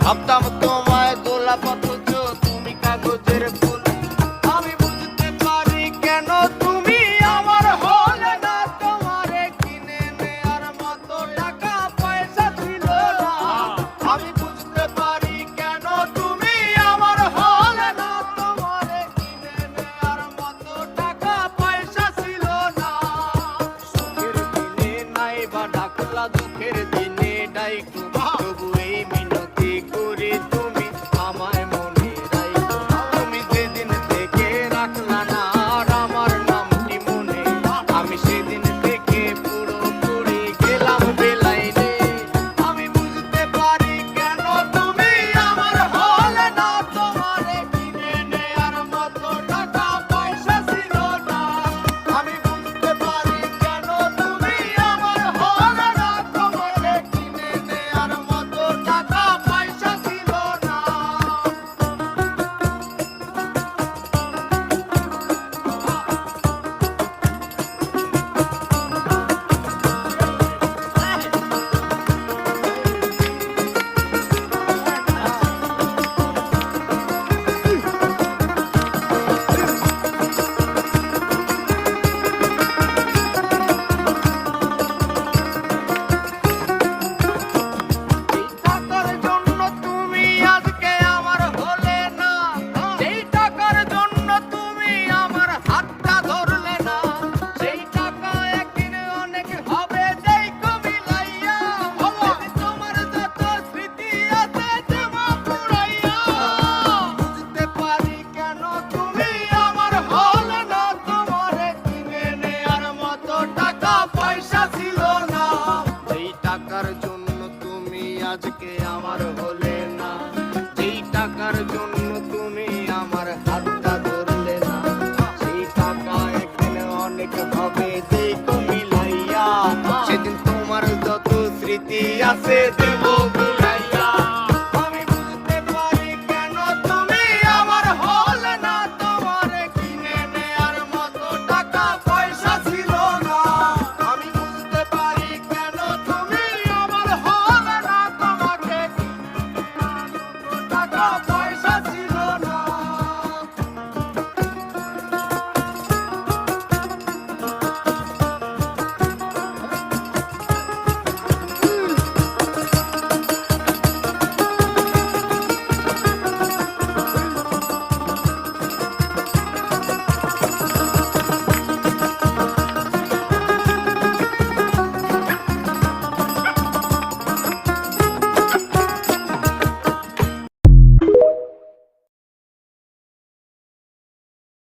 ভাবতাম তোমায় গোলাপ অথচ তুমি কাগজের ফুল। আমি বুঝতে পারি কেন তুমি আমার হলে না, তোমারে কিনে নেয়ার মতো টাকা পয়সা ছিল না। আমি বুঝতে পারি কেন তুমি আমার হলে না, তোমারে কিনে নেয়ার মতো টাকা পয়সা ছিল না। সুখের দিনে নাই বা ডাকলা, দুঃখের দিনে ডাইকো, তবু এই মিনতি করি তুমি আমায় মনে রাখো। তুমি যেদিন থেকে রাখলা না আর আমার নামটি মনে, আমি সেদিন থেকে পুরোপুরি গেলাম বেলাইনে। আমি বুঝতে পারি কেন তুমি আমার হলে না, তোমারে কিনে নেয়ার মতো টাকা পয়সা ছিল না। আমি বুঝতে পারি কেন তুমি আমার হলে না, তোমারে কিনে নেয়ার মতো টাকা পয়সা ছিল না। এই টাকার জন্য তুমি আজকে আমার হলে না, সেই টাকার জন্য তুমি আমার হাতটা ধরলে না। সেই টাকা একদিন অনেক হবে দেখো মিলাইয়া, তোমার যত স্মৃতি আছে জমা পুরাইয়া। বুঝতে পারি কেন তুমি আমার হলে না, তোমারে কিনে নেয়ার মতো টাকা পয়সা ছিল না। এই টাকার জন্য তুমি আজকে আমার হলে না, যেই টাকার জন্য তুমি আমার হাতটা ধরলে না। সেই টাকা এখানে অনেক হবে দেখো মিলাইয়া, সেদিন তোমার যত স্মৃতি আছে দেব বুলাইয়া। আমি বুঝতে পারি কেন তুমি আমার হলে না, তোমারে কিনে নেয়ার মতো টাকা পয়সা ছিল না। আমি বুঝতে পারি কেন তুমি আমার হলে না, তোমাকে কিনে নেয়ার মতো টাকা